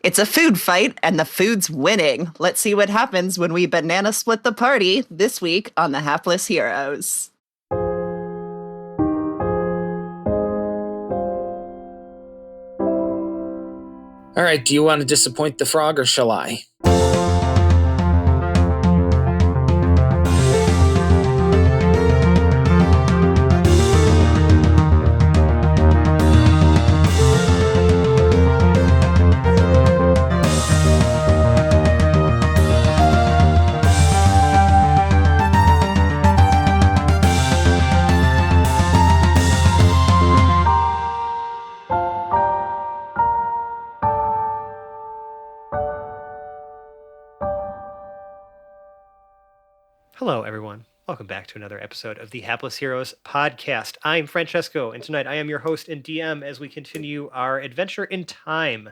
It's a food fight, and the food's winning. Let's see what happens when we banana split the party this week on the Hapless Heroes. All right, do you want to disappoint the frog or shall I? Hello, everyone. Welcome back to another episode of the Hapless Heroes podcast. I'm Francesco, and tonight I am your host and DM as we continue our adventure in time.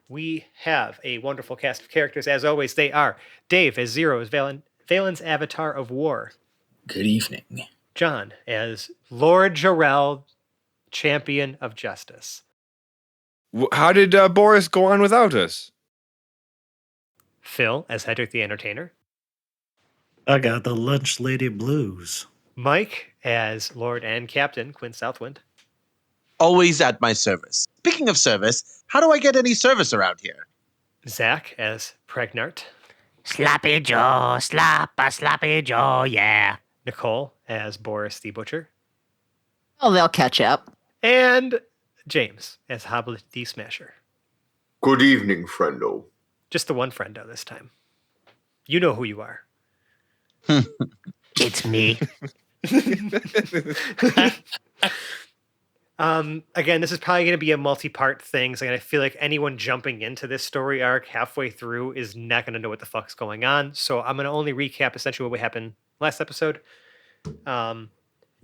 We have a wonderful cast of characters. As always, they are Dave as Zero, as Valen's Avatar of War. Good evening. John as Lord Jarrell, Champion of Justice. How did Boris go on without us? Phil as Hedrick the Entertainer. I got the lunch lady blues. Mike as Lord and Captain Quinn Southwind. Always at my service. Speaking of service, how do I get any service around here? Zach as Pregnart. Sloppy Joe, sloppy Joe, yeah. Nicole as Boris the Butcher. Oh, they'll catch up. And James as Hoblet the Smasher. Good evening, friendo. Just the one friendo this time. You know who you are. It's me. Again, this is probably going to be a multi-part thing. So I feel like anyone jumping into this story arc halfway through is not going to know what the fuck's going on. So I'm going to only recap essentially what happened last episode.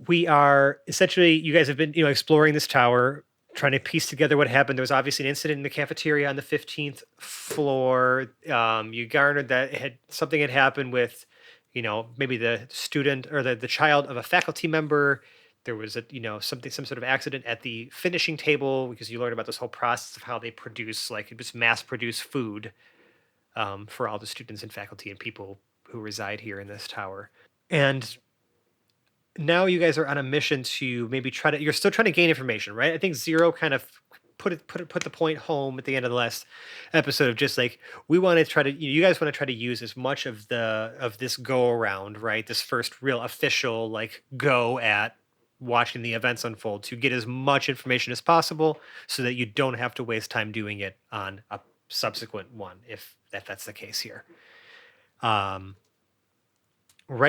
We are essentially, you guys have been, exploring this tower, trying to piece together what happened. There was obviously an incident in the cafeteria on the 15th floor. You garnered that something had happened with, maybe the student or the child of a faculty member. There was some sort of accident at the finishing table because you learned about this whole process of how they produce, just mass produce food for all the students and faculty and people who reside here in this tower. And now you guys are on a mission to maybe you're still trying to gain information, right? I think Zero kind of put the point home at the end of the last episode of just we want to try to, you guys want to try to use as much of this go around, right? This first real official go at watching the events unfold to get as much information as possible so that you don't have to waste time doing it on a subsequent one, if that's the case here. Right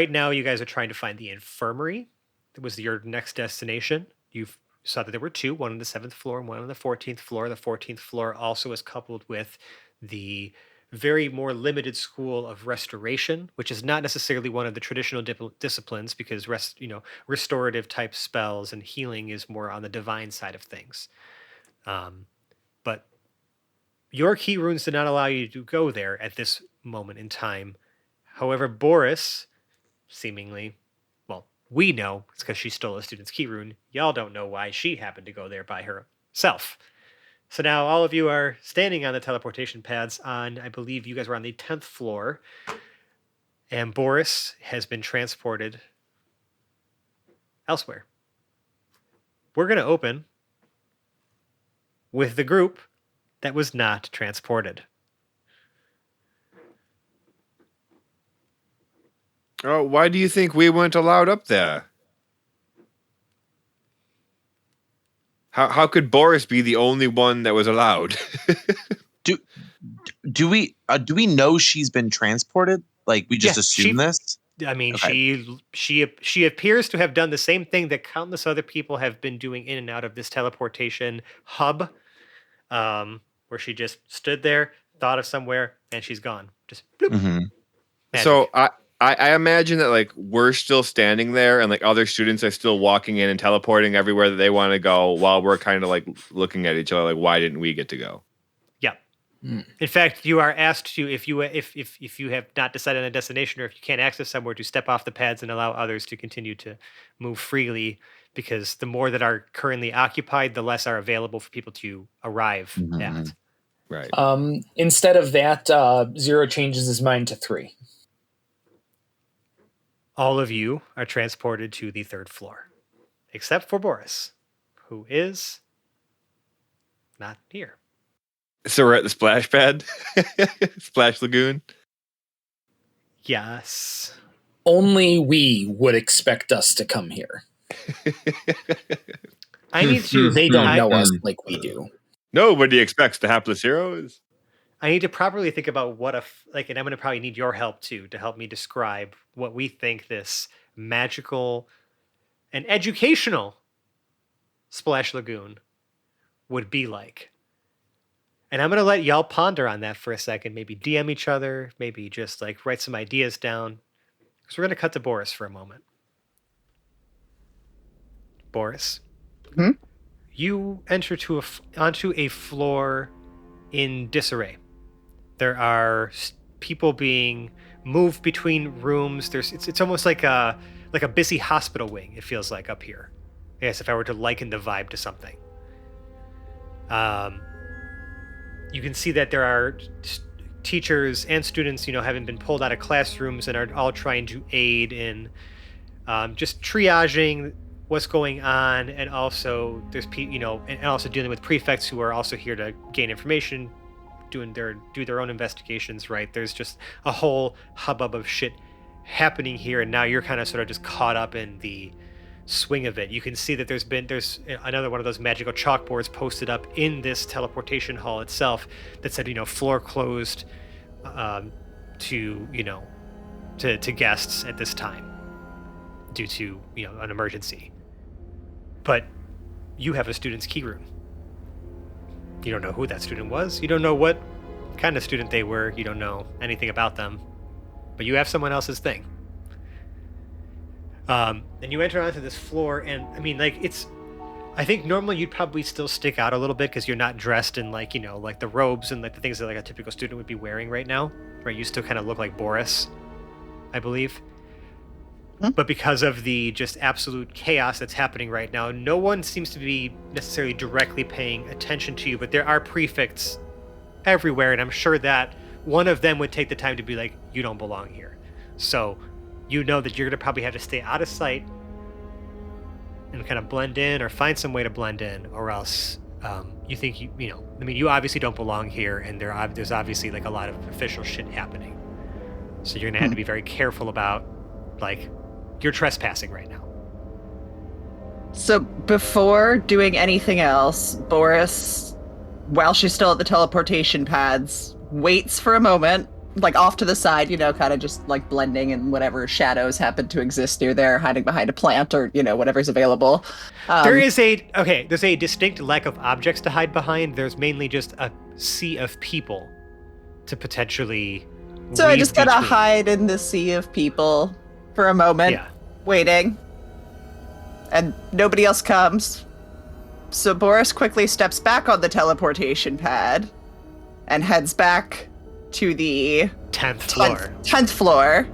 now, you guys are trying to find the infirmary. That was your next destination. You saw that there were two, one on the 7th floor and one on the 14th floor. The 14th floor also is coupled with the very more limited school of restoration, which is not necessarily one of the traditional disciplines because restorative type spells and healing is more on the divine side of things. But your key runes did not allow you to go there at this moment in time. However, Boris, seemingly, we know it's because she stole a student's key rune. Y'all don't know why she happened to go there by herself. So now all of you are standing on the teleportation pads on, I believe you guys were on the 10th floor, and Boris has been transported elsewhere. We're going to open with the group that was not transported. Oh, why do you think we weren't allowed up there? How could Boris be the only one that was allowed? Do we know she's been transported? We just assume this? I mean, okay. she appears to have done the same thing that countless other people have been doing in and out of this teleportation hub, where she just stood there, thought of somewhere, and she's gone. Just bloop. Mm-hmm. So I imagine that we're still standing there and other students are still walking in and teleporting everywhere that they want to go while we're kind of looking at each other why didn't we get to go? Yeah. In fact, you are asked to, if you have not decided on a destination or if you can't access somewhere, to step off the pads and allow others to continue to move freely, because the more that are currently occupied, the less are available for people to arrive at. Right. Instead of that, Zero changes his mind to 3. All of you are transported to the 3rd floor, except for Boris, who is not here. So we're at the splash pad, splash lagoon. Yes. Only we would expect us to come here. I need to. They don't know us Mm. like we do. Nobody expects the hapless heroes. I need to properly think about what and I'm going to probably need your help too to help me describe what we think this magical and educational splash lagoon would be like. And I'm going to let y'all ponder on that for a second. Maybe DM each other, maybe just like write some ideas down. So we're going to cut to Boris for a moment. Boris, you enter onto a floor in disarray. There are people being moved between rooms. It's almost like a busy hospital wing. It feels like up here. I guess if I were to liken the vibe to something. You can see that there are teachers and students, having been pulled out of classrooms and are all trying to aid in just triaging what's going on, and also there's and also dealing with prefects who are also here to gain information, do their own investigations. Right? There's just a whole hubbub of shit happening here, and now you're kind of sort of just caught up in the swing of it. You can see that there's another one of those magical chalkboards posted up in this teleportation hall itself that said, floor closed to guests at this time due to an emergency. But you have a student's key room. You don't know who that student was. You don't know what kind of student they were. You don't know anything about them, but you have someone else's thing. And you enter onto this floor, and I think normally you'd probably still stick out a little bit because you're not dressed in like the robes and like the things that like a typical student would be wearing right now, right? You still kind of look like Boris, I believe. But because of the just absolute chaos that's happening right now, no one seems to be necessarily directly paying attention to you, but there are prefects everywhere, and I'm sure that one of them would take the time to be like, you don't belong here. So you know that you're going to probably have to stay out of sight and kind of blend in or find some way to blend in, or else you think you obviously don't belong here, and there's obviously like a lot of official shit happening. So you're going to have to be very careful about like you're trespassing right now. So before doing anything else, Boris, while she's still at the teleportation pads, waits for a moment, like off to the side, kind of just like blending in whatever shadows happen to exist near there, hiding behind a plant or, whatever's available. There's a distinct lack of objects to hide behind. There's mainly just a sea of people to potentially So I just gotta between. hide in the sea of people for a moment, waiting. And nobody else comes. So Boris quickly steps back on the teleportation pad and heads back to the 10th floor. 10th floor.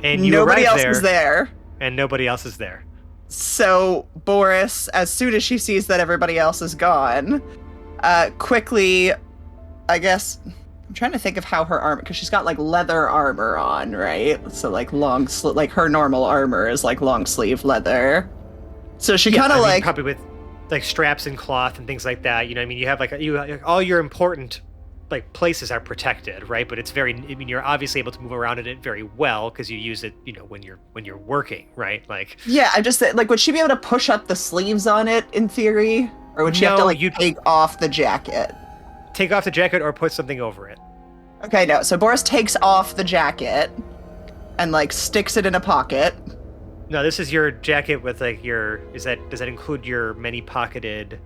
And nobody else is there. And nobody else is there. So Boris, as soon as she sees that everybody else is gone, quickly, I guess, I'm trying to think of how her armor, because she's got like leather armor on, right? So like like her normal armor is like long sleeve leather. So she kind of probably with like straps and cloth and things like that. You have all your important like places are protected, right? But it's you're obviously able to move around in it very well because you use it, when you're working, right? Like I'm just like, would she be able to push up the sleeves on it in theory, or would she have to take off the jacket? Take off the jacket or put something over it. Okay, no. So Boris takes off the jacket and like sticks it in a pocket. No, this is your jacket with like does that include your many pocketed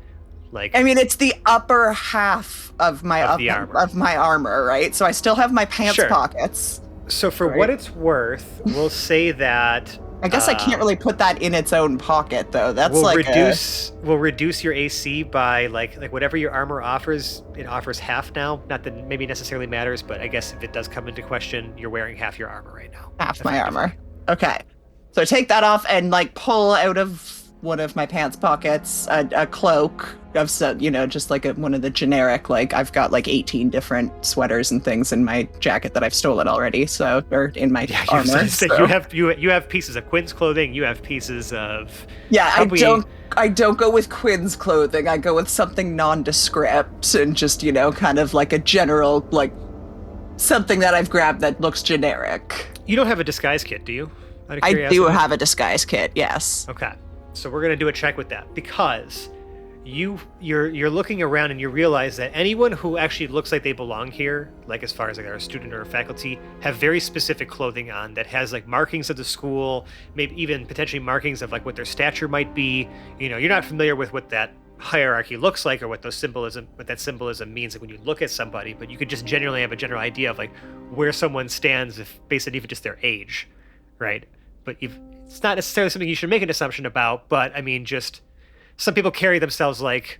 like it's the upper half of my armor, right? So I still have my pants pockets. So for what it's worth, we'll say that I guess I can't really put that in its own pocket though. That's we'll reduce your AC by like whatever your armor offers. It offers half now. Not that maybe necessarily matters, but I guess if it does come into question, you're wearing half your armor right now. Half my armor. Okay. So I take that off and like pull out of one of my pants pockets a cloak of some, just like one of the generic, like I've got like 18 different sweaters and things in my jacket that I've stolen already. So, or in my armor. So. You have pieces of Quinn's clothing. You have pieces of. Yeah, I don't go with Quinn's clothing. I go with something nondescript and just, kind of like a general, like something that I've grabbed that looks generic. You don't have a disguise kit, do you? I do have a disguise kit, yes. Okay. So we're going to do a check with that because you're looking around and you realize that anyone who actually looks like they belong here, like as far as like a student or a faculty, have very specific clothing on that has like markings of the school, maybe even potentially markings of like what their stature might be. You're not familiar with what that hierarchy looks like or what that symbolism means like when you look at somebody, but you could just generally have a general idea of like where someone stands if based on even just their age, right? But it's not necessarily something you should make an assumption about, but I mean, just some people carry themselves like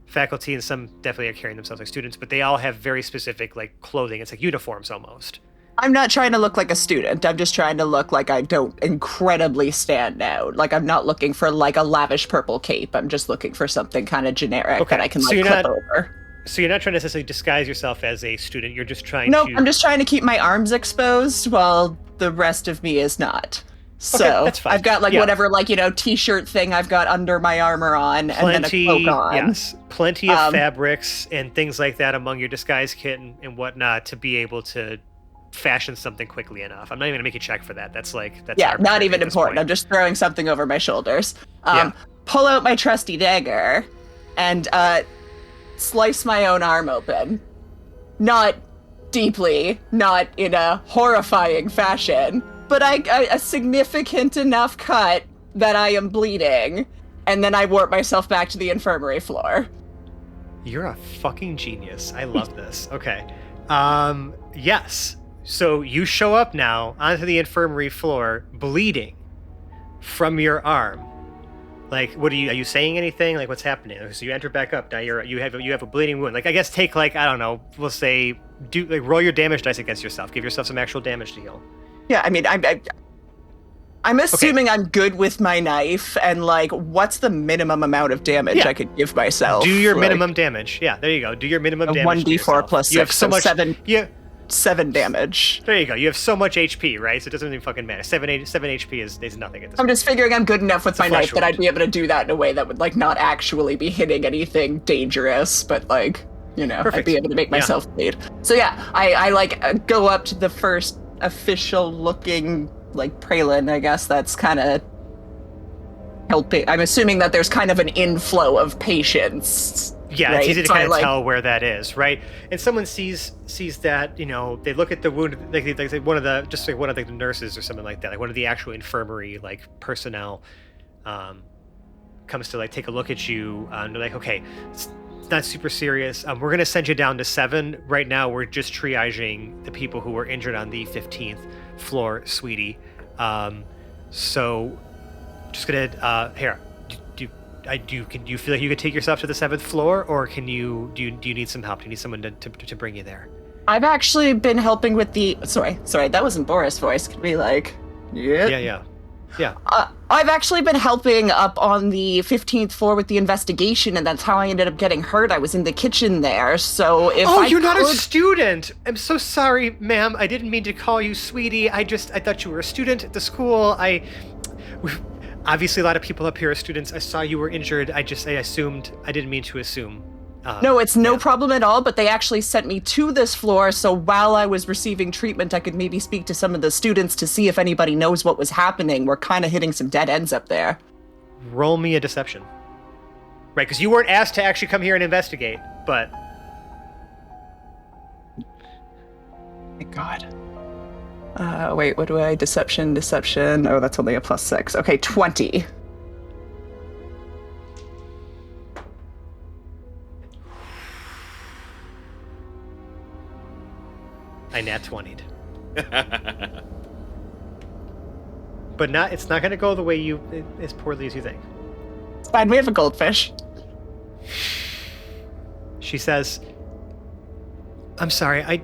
faculty and some definitely are carrying themselves like students, but they all have very specific like clothing. It's like uniforms almost. I'm not trying to look like a student. I'm just trying to look like I don't incredibly stand out. Like I'm not looking for like a lavish purple cape. I'm just looking for something kind of generic that I can like clip over. So you're not trying to necessarily disguise yourself as a student. You're just trying to... I'm just trying to keep my arms exposed while the rest of me is not. So that's fine. I've got like whatever like t-shirt thing I've got under my armor on and then a cloak on. Yes, plenty of fabrics and things like that among your disguise kit and whatnot to be able to fashion something quickly enough. I'm not even gonna make you check for that. That's not even important. I'm just throwing something over my shoulders. Pull out my trusty dagger and slice my own arm open. Not deeply, not in a horrifying fashion, but a significant enough cut that I am bleeding, and then I warp myself back to the infirmary floor. You're a fucking genius. I love this. Okay. Yes. So you show up now onto the infirmary floor, bleeding from your arm. Like, are you saying anything? Like, what's happening? So you enter back up. Now you have a bleeding wound. Like, I guess take like, I don't know, we'll say, roll your damage dice against yourself. Give yourself some actual damage to heal. Yeah, I mean, I'm assuming I'm good with my knife, and like, what's the minimum amount of damage I could give myself? Do your minimum damage. Yeah, there you go. Do your minimum damage. 1d4 plus 6. You have so much. 7 damage. There you go. You have so much HP, right? So it doesn't even fucking matter. 7 HP is nothing at this point. I'm just figuring I'm good enough with my knife that I'd be able to do that in a way that would like not actually be hitting anything dangerous, but like, Perfect. I'd be able to make myself bleed. So yeah, I like go up to the first official looking like pralin, I guess that's kind of helping. I'm assuming that there's kind of an inflow of patients. Yeah, right? It's easy to kind of tell where that is, right? And someone sees that, they look at the wound, like one of the nurses or something like that, like one of the actual infirmary like personnel comes to like take a look at you, and they're like, okay, it's not super serious. We're gonna send you down to 7. Right now, we're just triaging the people who were injured on the 15th floor, sweetie. So just gonna here. Do you feel like you could take yourself to the 7th floor, or do you need some help? Do you need someone to bring you there? I've actually been helping with the sorry, that wasn't Boris' voice. Could be like, yeah. I've actually been helping up on the 15th floor with the investigation, and that's how I ended up getting hurt. I was in the kitchen there, so if you're not a student. I'm so sorry, ma'am. I didn't mean to call you sweetie. I thought you were a student at the school. Obviously, a lot of people up here are students. I saw you were injured. I assumed. I didn't mean to assume. No, it's no problem at all, but they actually sent me to this floor, so while I was receiving treatment, I could maybe speak to some of the students to see if anybody knows what was happening. We're kind of hitting some dead ends up there. Roll me a deception. Right, because you weren't asked to actually come here and investigate, but... Thank God. Wait, what do I... Deception. Oh, that's only a +6. Okay, 20. I nat 20'd. But it's not going to go the way as poorly as you think. It's fine, we have a goldfish. She says, I'm sorry,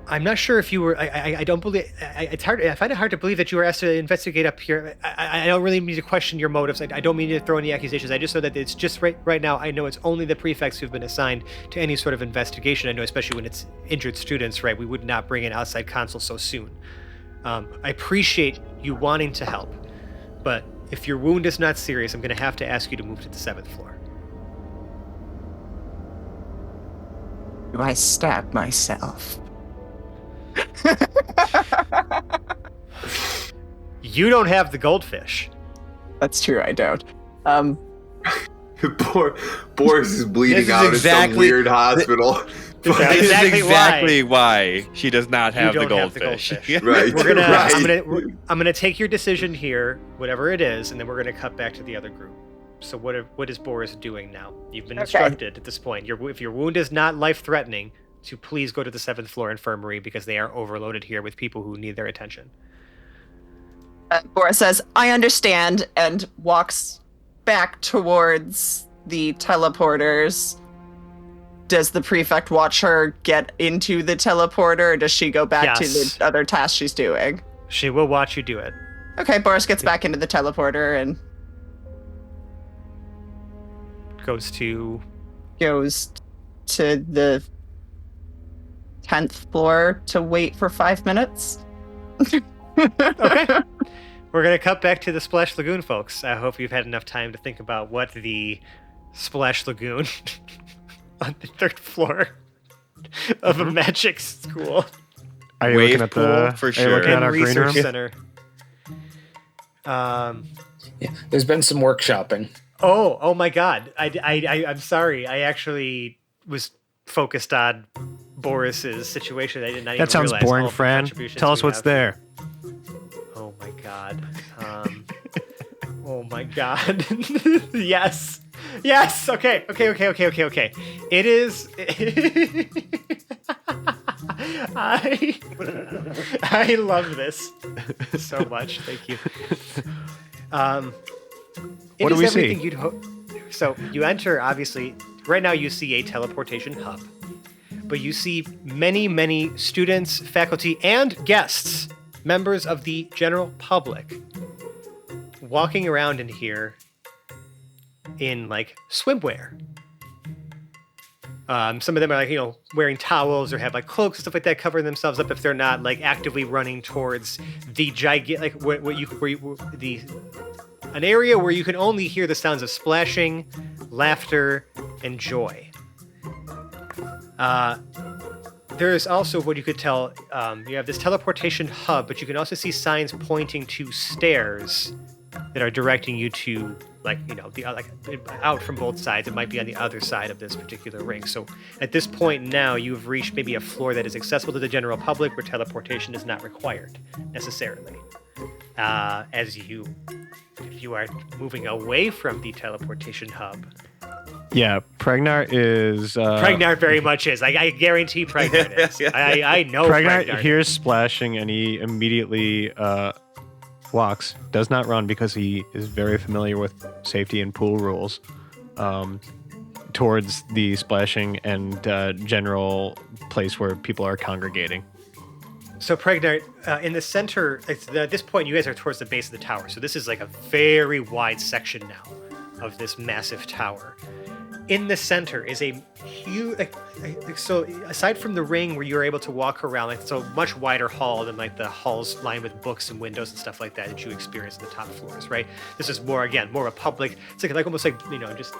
I'm not sure if you were. I don't believe. It's hard. I find it hard to believe that you were asked to investigate up here. I don't really mean to question your motives. I don't mean to throw any accusations. I just know that it's just right now. I know it's only the prefects who've been assigned to any sort of investigation. I know, especially when it's injured students. Right, we would not bring in outside counsel so soon. I appreciate you wanting to help, but if your wound is not serious, I'm going to have to ask you to move to the 7th floor. Do I stab myself? You don't have the goldfish. That's true, I don't. Boris is bleeding out in some weird hospital. This is exactly exactly why she does not have You the don't have the goldfish. goldfish. Right. I'm gonna take your decision here, whatever it is, and then we're gonna cut back to the other group. So what is Boris doing now? You've been instructed at this point. If your wound is not life-threatening, to please go to the 7th floor infirmary because they are overloaded here with people who need their attention. Boris says, I understand, and walks back towards the teleporters. Does the prefect watch her get into the teleporter, or does she go back to the other task she's doing? She will watch you do it. Okay, Boris gets back into the teleporter and Goes to the 10th floor to wait for 5 minutes. Okay. We're going to cut back to the Splash Lagoon, folks. I hope you've had enough time to think about what the Splash Lagoon on the 3rd floor of a magic school. Are you looking at pool, for sure. looking at our green research room? center. Yeah, there's been some workshopping. Oh my God. I'm sorry. I actually was focused on Boris's situation. I did not even That sounds realize all boring, of the Fran. contributions Tell us we what's have. there. Oh my God. Oh my God. Yes. Yes. Okay. It is. I love this so much. Thank you. What do we see? You'd hope. So you enter, obviously, right now you see a teleportation hub, but you see many students, faculty, and guests, members of the general public, walking around in here in like swimwear. Some of them are like, wearing towels or have like cloaks and stuff like that, covering themselves up if they're not like actively running towards the gigantic, an area where you can only hear the sounds of splashing, laughter, and joy. There is also what you could tell, you have this teleportation hub, but you can also see signs pointing to stairs that are directing you to, out from both sides. It might be on the other side of this particular ring. So at this point now, you've reached maybe a floor that is accessible to the general public where teleportation is not required necessarily. If you are moving away from the teleportation hub. Yeah, Pregnart is... Pregnart very much is. I guarantee Pregnart is. I know Pregnart hears splashing and he immediately walks. Does not run because he is very familiar with safety and pool rules. Towards the splashing and general place where people are congregating. So Pregnart, in the center, at this point, you guys are towards the base of the tower. So this is like a very wide section now of this massive tower. In the center is a huge, so aside from the ring where you're able to walk around, it's a much wider hall than like the halls lined with books and windows and stuff like that you experience in the top floors, right? This is more of a public, it's like almost like, just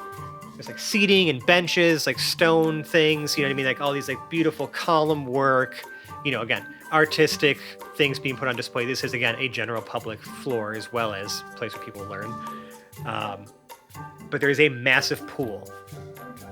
there's like seating and benches, like stone things, you know what I mean? Like all these like beautiful column work, again, artistic things being put on display. This is, again, a general public floor as well as a place where people learn. But there is a massive pool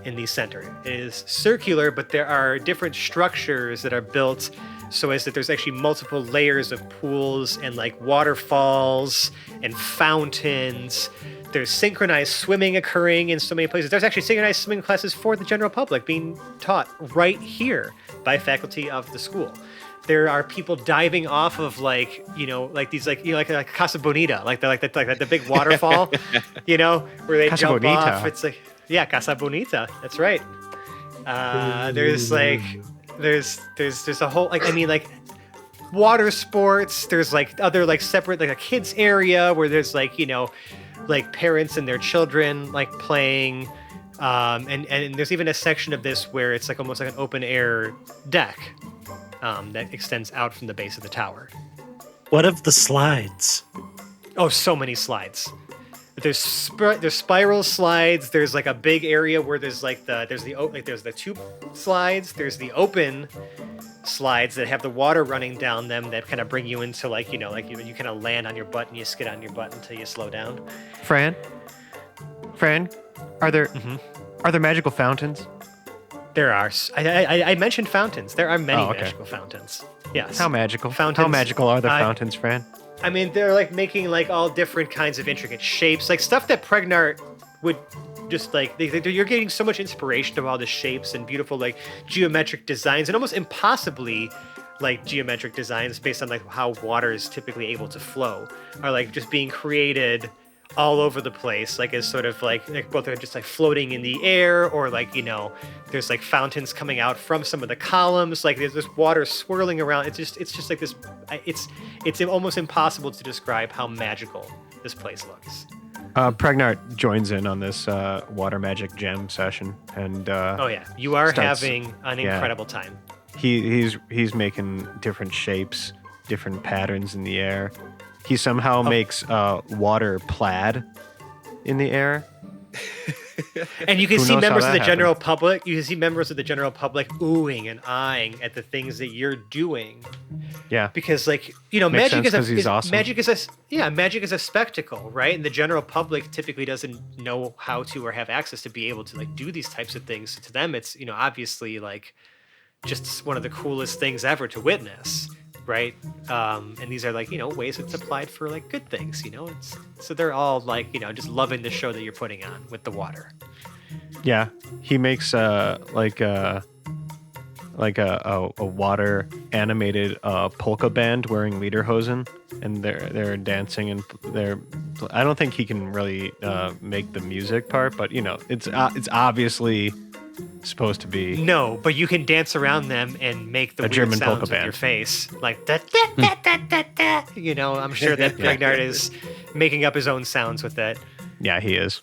in the center. It is circular, but there are different structures that are built so as that there's actually multiple layers of pools and like waterfalls and fountains. There's synchronized swimming occurring in so many places. There's actually synchronized swimming classes for the general public being taught right here by faculty of the school. There are people diving off of like Casa Bonita, like the big waterfall, where they Casa jump Bonita. off. It's like, yeah, Casa Bonita. That's right. There's like there's a whole water sports. There's like other like separate like a kids area where there's like like parents and their children like playing. And there's even a section of this where it's like almost like an open air deck that extends out from the base of the tower. What of the slides? Oh, so many slides. There's spiral slides. There's like a big area where there's the tube slides. There's the open slides that have the water running down them that kind of bring you into you kind of land on your butt and you skid on your butt until you slow down. Fran, are there magical fountains? There are. I mentioned fountains. There are many okay. magical fountains. Yes. How magical? Fountains. How magical are the fountains, Fran? I mean, they're like making like all different kinds of intricate shapes, like stuff that Pregnart would just like. You're getting so much inspiration from all the shapes and beautiful like geometric designs, and almost impossibly like geometric designs based on like how water is typically able to flow, are like just being created all over the place, like as sort of like both are just like floating in the air, or like there's like fountains coming out from some of the columns, like there's this water swirling around. It's just like this. It's almost impossible to describe how magical this place looks. Pregnart joins in on this water magic gem session, and oh yeah, you are having an incredible time. He's making different shapes, different patterns in the air. He somehow makes water plaid in the air. And you can see members of the general happened? public. You can see members of the general public oohing and eyeing at the things that you're doing. Yeah. Because magic is awesome. magic is a spectacle, right? And the general public typically doesn't know how to or have access to be able to like do these types of things. So to them, it's obviously like just one of the coolest things ever to witness. Right, and these are like ways it's applied for like good things. So they're all like just loving the show that you're putting on with the water. Yeah, he makes like a water animated polka band wearing lederhosen, and they're dancing and they're. I don't think he can really make the music part, but it's obviously supposed to be. No, but you can dance around them and make the weird German sounds polka with band. your face, like da da da da da da. I'm sure that Pregnart is making up his own sounds with that. Yeah, he is.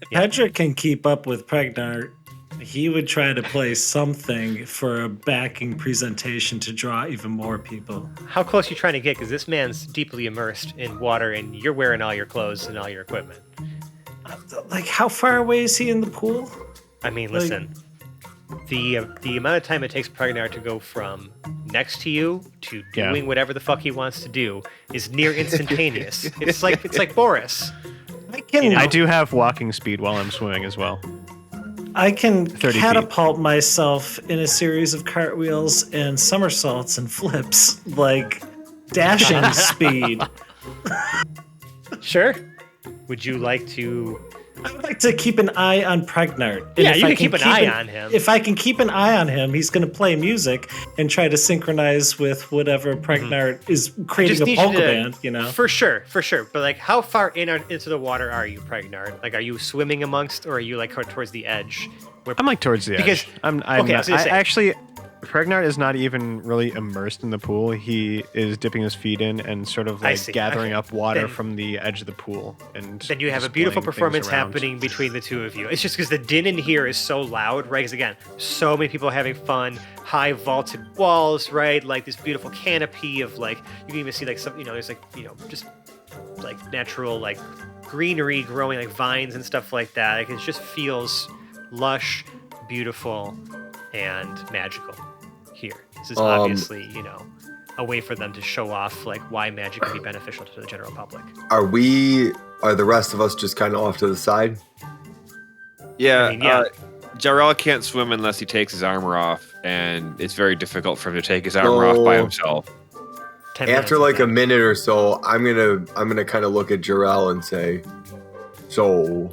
If Pedrick can keep up with Pregnart, he would try to play something for a backing presentation to draw even more people. How close are you trying to get? Because this man's deeply immersed in water, and you're wearing all your clothes and all your equipment. Like, how far away is he in the pool? I mean, listen, the amount of time it takes Pregnart to go from next to you to doing whatever the fuck he wants to do is near instantaneous. It's like Boris. I do have walking speed while I'm swimming as well. I can 30 catapult myself in a series of cartwheels and somersaults and flips, like dashing speed. Sure. Would you like to... I would like to keep an eye on Pregnart. Yeah, you can keep an eye on him. If I can keep an eye on him, he's going to play music and try to synchronize with whatever Pregnart is creating a polka band, For sure. But like, how far into the water are you, Pregnart? Like, are you swimming amongst, or are you like towards the edge? I'm like towards the edge. Actually, Pregnart is not even really immersed in the pool. He is dipping his feet in and sort of like gathering up water from the edge of the pool. And then you have a beautiful performance happening between the two of you. It's just because the din in here is so loud, right? Because again, so many people having fun, high vaulted walls, right? Like this beautiful canopy of like, you can even see like some, there's like, just like natural like greenery growing, like vines and stuff like that. Like it just feels lush, beautiful, and magical. Here. This is obviously, a way for them to show off like why magic can be beneficial to the general public. Are the rest of us just kind of off to the side? Yeah, Jarrell can't swim unless he takes his armor off, and it's very difficult for him to take his armor off by himself. After like a minute or so, I'm gonna kind of look at Jarrell and say, "So,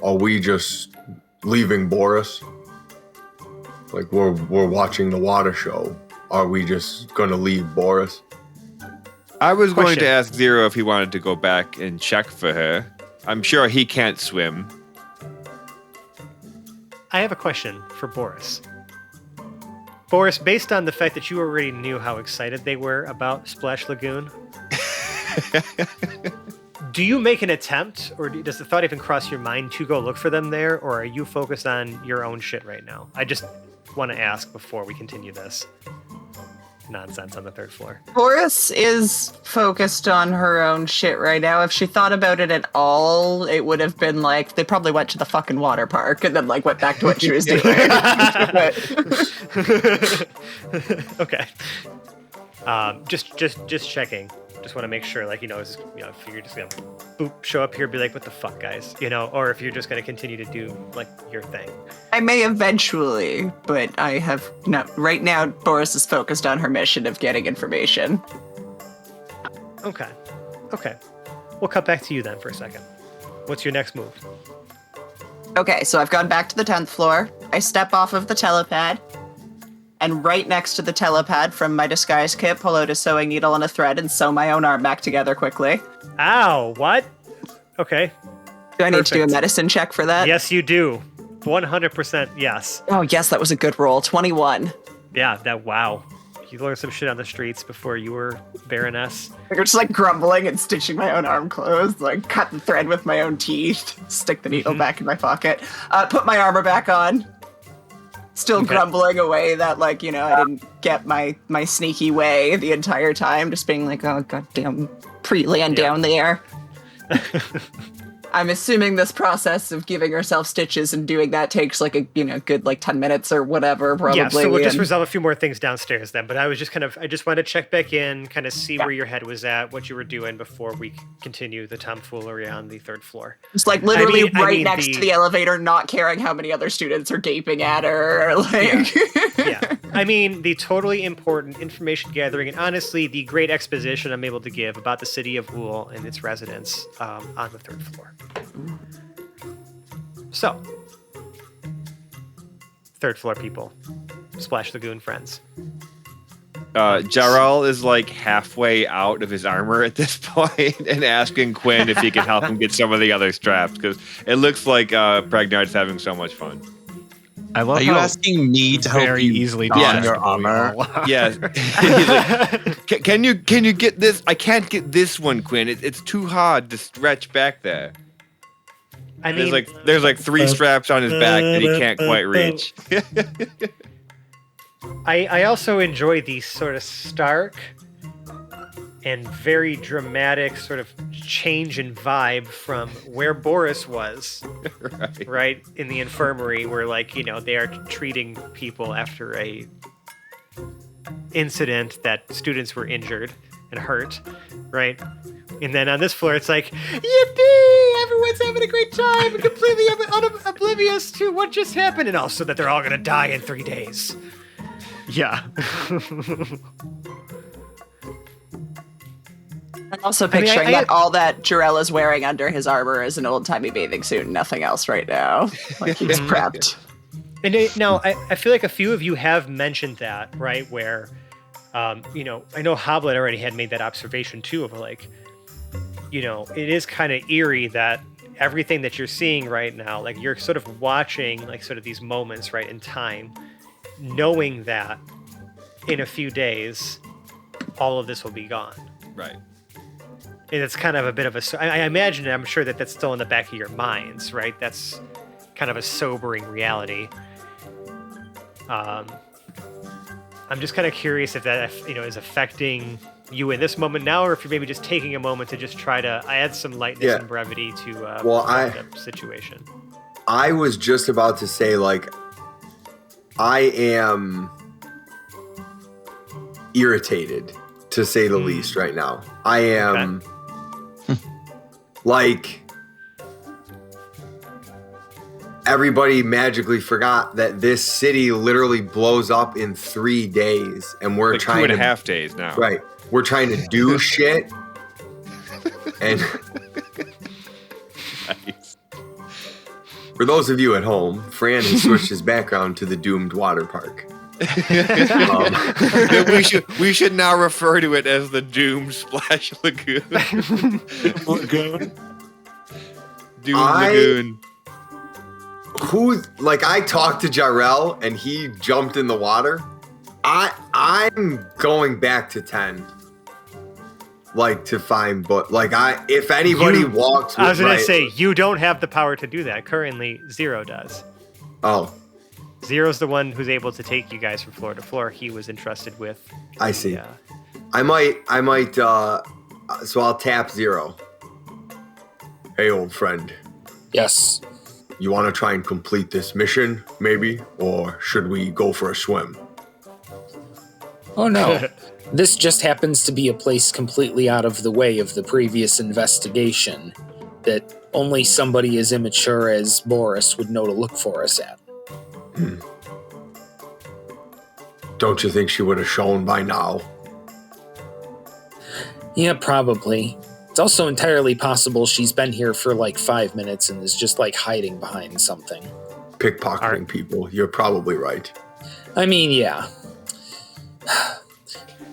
are we just leaving Boris? Like we're watching the water show. Are we just gonna leave Boris?" I was going to ask Zero if he wanted to go back and check for her. I'm sure he can't swim. I have a question for Boris. Boris, based on the fact that you already knew how excited they were about Splash Lagoon, do you make an attempt, or does the thought even cross your mind to go look for them there, or are you focused on your own shit right now? I just want to ask before we continue this nonsense on the third floor. Boris is focused on her own shit right now. If she thought about it at all, it would have been like they probably went to the fucking water park and then like went back to what she was doing. Okay. Just checking. Just want to make sure, like, if you're just gonna boop show up here, be like, what the fuck, guys, or if you're just gonna continue to do like your thing. I may eventually, but I have not. Right now, Boris is focused on her mission of getting information. Okay. We'll cut back to you then for a second. What's your next move? Okay, so I've gone back to the 10th floor. I step off of the telepad. And right next to the telepad from my disguise kit, pull out a sewing needle and a thread and sew my own arm back together quickly. Ow, what? Okay. Do I need to do a medicine check for that? Yes, you do. 100% yes. Oh, yes, that was a good roll. 21. Yeah, wow. You learned some shit on the streets before you were Baroness. I'm just like grumbling and stitching my own arm closed, like cut the thread with my own teeth, stick the needle back in my pocket, put my armor back on. Still grumbling away that, like, I didn't get my sneaky way the entire time, just being like, oh, goddamn pre-land down there. I'm assuming this process of giving herself stitches and doing that takes like a good like 10 minutes or whatever, probably. Yeah, so we'll just resolve a few more things downstairs then. But I was just I just wanted to check back in, kind of see where your head was at, what you were doing before we continue the tomfoolery on the third floor. It's like literally next to the elevator, not caring how many other students are gaping at her. Or like, yeah. I mean, the totally important information gathering and honestly, the great exposition I'm able to give about the city of Ool and its residents on the third floor. So, third floor people, Splash Lagoon friends. Jarrell is like halfway out of his armor at this point and asking Quinn if he can help him get some of the other straps because it looks like Pregnard's having so much fun. I love. Are you asking me to help you easily don your armor? Yes. He's like, can you get this? I can't get this one, Quinn. It's too hard to stretch back there. I mean, there's like 3 straps on his back that he can't quite reach. I also enjoy the sort of stark and very dramatic sort of change in vibe from where Boris was, right in the infirmary, where they are treating people after a incident that students were injured and hurt, right? And then on this floor, it's like, yippee! Everyone's having a great time and completely oblivious to what just happened, and also that they're all gonna die in 3 days. Yeah. I'm also picturing that all that Jarrell is wearing under his armor is an old-timey bathing suit and nothing else right now. Like he's prepped. And now I feel like a few of you have mentioned that, right? Where, I know Hoblet already had made that observation too of like, it is kind of eerie that everything that you're seeing right now, like you're sort of watching like sort of these moments, right, in time, knowing that in a few days, all of this will be gone. Right. And it's kind of a bit of I imagine, I'm sure that that's still in the back of your minds, right? That's kind of a sobering reality. I'm just kind of curious if that, is affecting you in this moment now, or if you're maybe just taking a moment to just try to add some lightness and brevity to the situation. I was just about to say, like, I am irritated, to say the least, right now. I am, like, everybody magically forgot that this city literally blows up in 3 days, and we're like trying 2.5 days now. Right. We're trying to do shit, and Nice. For those of you at home, Fran has switched his background to the doomed water park. We should now refer to it as the Doomed Splash Lagoon. Lagoon. Doomed Lagoon. I talked to Jarrell and he jumped in the water. I'm going back to 10. Like to find, but like if anybody walks, I was gonna right, say you don't have the power to do that. Currently, Zero does. Oh, Zero's the one who's able to take you guys from floor to floor. He was entrusted with. I see. I might. So I'll tap Zero. Hey, old friend. Yes. You want to try and complete this mission, maybe, or should we go for a swim? Oh no. This just happens to be a place completely out of the way of the previous investigation that only somebody as immature as Boris would know to look for us at. Don't you think she would have shown by now? Yeah, probably. It's also entirely possible she's been here for like 5 minutes and is just like hiding behind something. Pickpocketing people. You're probably right. I mean, yeah.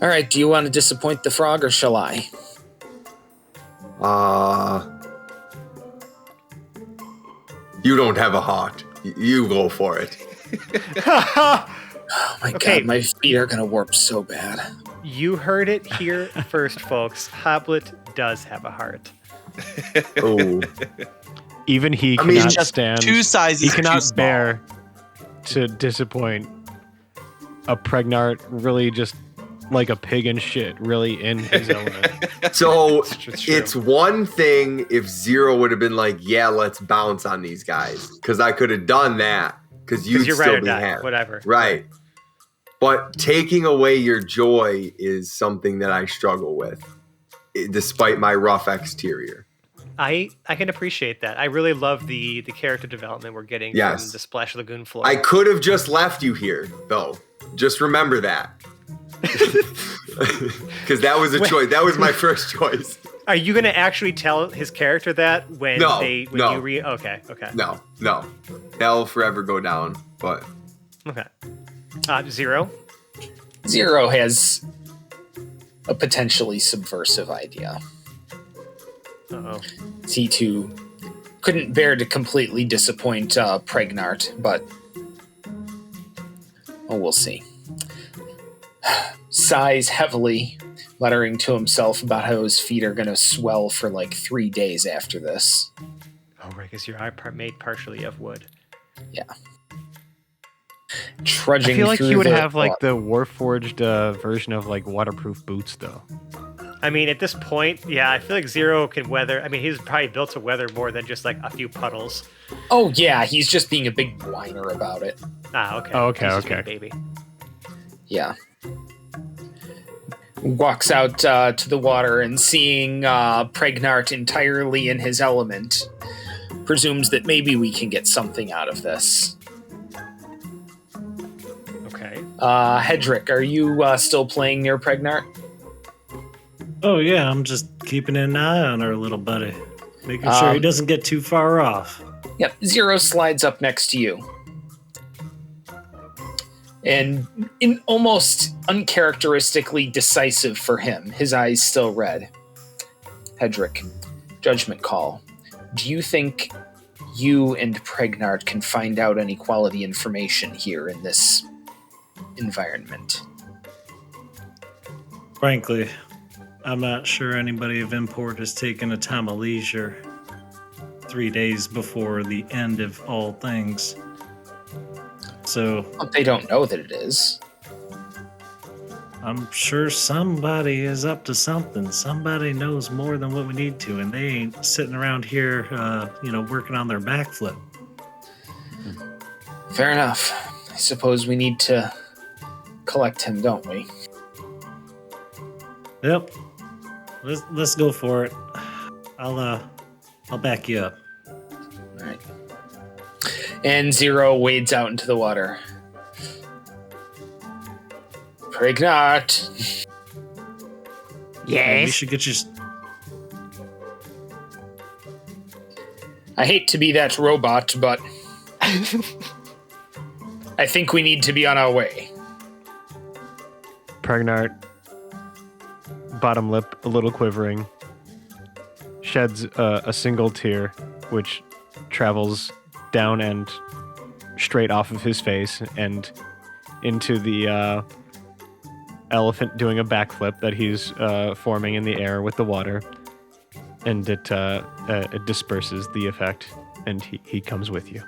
All right, do you want to disappoint the frog or shall I? You don't have a heart. You go for it. Oh my god, my feet are gonna warp so bad. You heard it here first, folks. Hoblet does have a heart. Oh. Even he I mean, cannot just stand. two sizes He too cannot small. bear to disappoint a pregnant, really just like a pig in shit, really in his element. So It's it's one thing if Zero would have been like, yeah, let's bounce on these guys. Because I could have done that. Because you'd you're still right or be die, happy. whatever. Right. But taking away your joy is something that I struggle with, despite my rough exterior. I can appreciate that. I really love the character development we're getting Yes. from the Splash Lagoon floor. I could have just left you here, though. Just remember that. Because that was a choice. That was my first choice. Are you going to actually tell his character that when No, you okay. No. That'll forever go down. But Okay. Zero. Zero has a potentially subversive idea. Uh-oh. He too couldn't bear to completely disappoint Pregnart, but we'll see. Sighs heavily, muttering to himself about how his feet are going to swell for like 3 days after this. Oh, right, because you're made partially of wood. Yeah. Trudging I feel like through he would the have like the Warforged version of like waterproof boots, though. I mean, at this point, yeah, I feel like Zero can weather. I mean, he's probably built to weather more than just like a few puddles. Oh yeah, he's just being a big whiner about it. Okay. Oh, okay, He's just okay. being a baby. Yeah. Walks out to the water and seeing Pregnart entirely in his element, presumes that maybe we can get something out of this. Okay. Hedrick, are you still playing near Pregnart? Oh yeah, I'm just keeping an eye on our little buddy, making sure he doesn't get too far off. Yep, Zero slides up next to you. And in almost uncharacteristically decisive for him, his eyes still red. Hedrick, judgment call. Do you think you and Pregnart can find out any quality information here in this environment? Frankly, I'm not sure anybody of import has taken a time of leisure 3 days before the end of all things. So Well, they don't know that it is. I'm sure somebody is up to something. Somebody knows more than what we need to, and they ain't sitting around here, working on their backflip. Fair enough. I suppose we need to collect him, don't we? Yep. Let's go for it. I'll back you up. All right. And Zero wades out into the water. Pregnart. Hey, you Yes. should get your. I hate to be that robot, but I think we need to be on our way. Pregnart, bottom lip a little quivering, sheds a single tear, which travels down and straight off of his face and into the elephant doing a backflip that he's forming in the air with the water, and it disperses the effect, and he comes with you.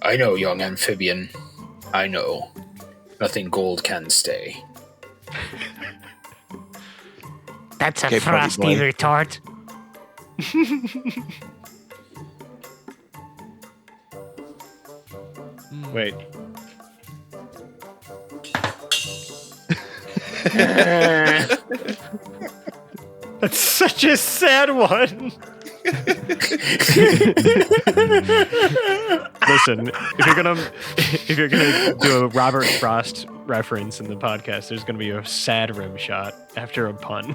I know, young amphibian. I know. Nothing gold can stay. That's a Okay, buddy frosty boy. retort. Wait. That's such a sad one. Listen, if you're gonna do a Robert Frost reference in the podcast, there's gonna be a sad rim shot after a pun.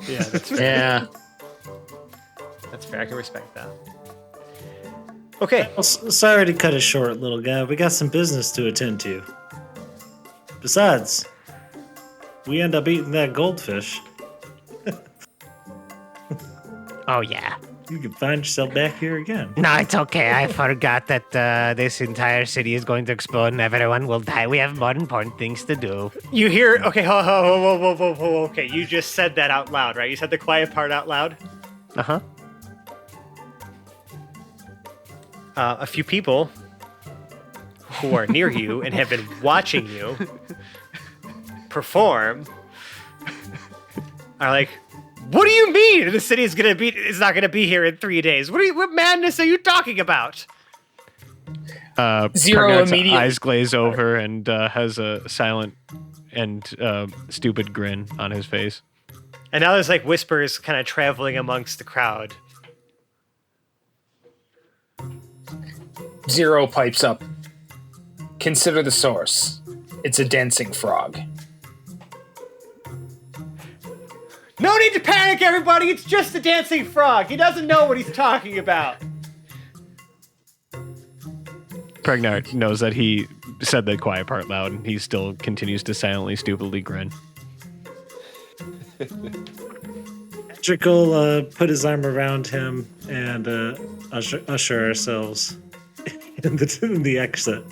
Yeah, that's fair. Yeah. That's fair. I can respect that. Okay. Well, sorry to cut it short, little guy. We got some business to attend to. Besides, we end up eating that goldfish. Oh, yeah. You can find yourself back here again. No, it's okay. I forgot that this entire city is going to explode and everyone will die. We have more important things to do. You hear? Okay, whoa. Okay, you just said that out loud, right? You said the quiet part out loud. Uh-huh. A few people who are near you and have been watching you perform are like, "What do you mean the city is not gonna be here in 3 days? What madness are you talking about?" Zero Pregnart's immediately. eyes glaze over and has a silent and stupid grin on his face. And now there's like whispers kind of traveling amongst the crowd. Zero pipes up. Consider the source. It's a dancing frog. No need to panic, everybody! It's just a dancing frog! He doesn't know what he's talking about! Pregnart knows that he said the quiet part loud, and he still continues to silently, stupidly grin. Patrick will put his arm around him and usher ourselves in the exit.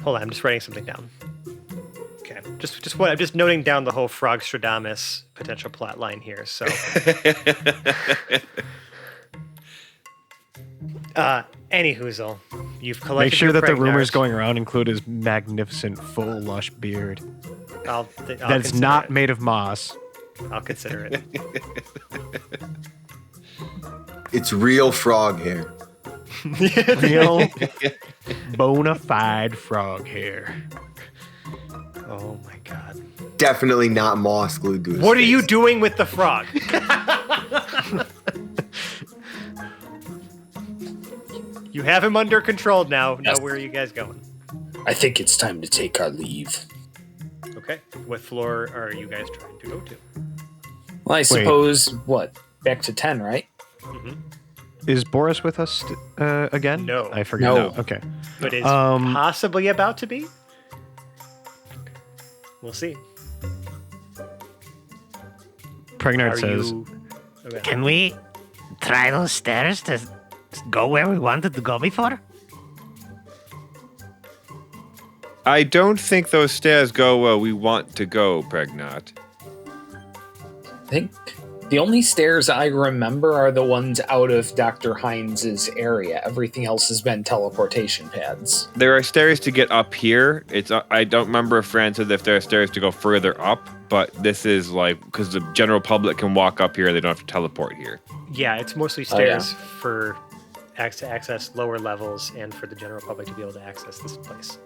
Hold on, I'm just writing something down. Okay, I'm just noting down the whole Frogstradamus potential plot line here, so... Any hoozle, you've collected Make sure your that the Pregnart. rumors going around include his magnificent, full, lush beard. I'll That's consider not it. made of moss. I'll consider it. It's real frog hair. Real, bona fide frog hair. Oh my god. Definitely not moss glued to his What are you face. doing with the frog? You have him under control now. Now Yes. where are you guys going? I think it's time to take our leave. Okay. What floor are you guys trying to go to? Well, I suppose, what? Back to 10, right? Is Boris with us again? No. I forget. No. Okay. But is Um, possibly about to be? We'll see. Pregnart Are says, you... Okay. Can we try those stairs to go where we wanted to go before? I don't think those stairs go where we want to go, Pregnant. I think the only stairs I remember are the ones out of Dr. Hines' area. Everything else has been teleportation pads. There are stairs to get up here. I don't remember if Fran said if there are stairs to go further up, but this is like because the general public can walk up here, they don't have to teleport here. Yeah, it's mostly Oh, yeah. stairs for to access lower levels and for the general public to be able to access this place.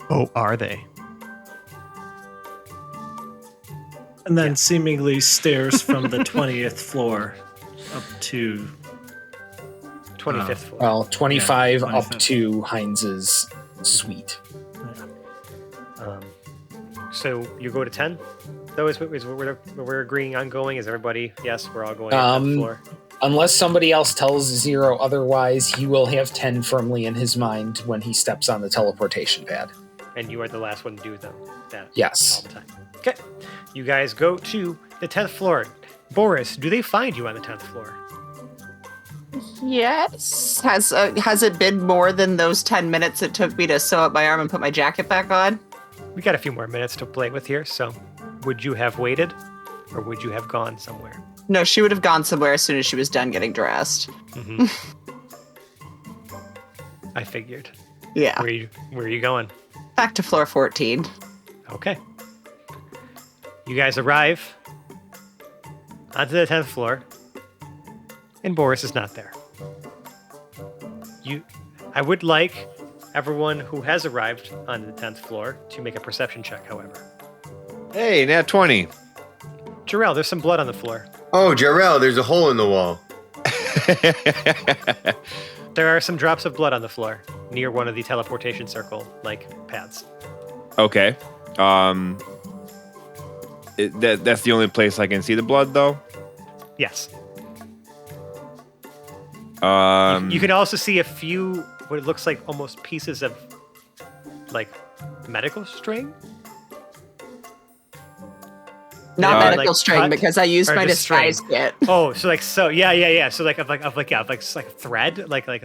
"Oh, are they?" And then seemingly stairs from the 20th floor up to 25th floor. Well, 25 Yeah, up 25. to Hines' suite. So you go to 10? That is what we're agreeing on going? Is everybody? Yes, we're all going to 10th floor. Unless somebody else tells Zero otherwise, he will have 10 firmly in his mind when he steps on the teleportation pad. And you are the last one to do that all Yes. the time. Okay. You guys go to the 10th floor. Boris, do they find you on the 10th floor? Yes. Has it been more than those 10 minutes it took me to sew up my arm and put my jacket back on? We got a few more minutes to play with here, so would you have waited or would you have gone somewhere? No, she would have gone somewhere as soon as she was done getting dressed. Mm-hmm. I figured. Yeah. Where are you going? Back to floor 14. Okay. You guys arrive onto the 10th floor, and Boris is not there. I would like everyone who has arrived on the 10th floor to make a perception check, however. Hey, nat 20. Jarrell, there's some blood on the floor. Oh, Jarrell, there's a hole in the wall. There are some drops of blood on the floor near one of the teleportation circle, pads. Okay. That's the only place I can see the blood, though? Yes. You can also see a few, what it looks like almost pieces of, medical string? Not Yeah. medical string, cut, because I used or my just string? disguise kit. Oh, yeah. So like thread, like a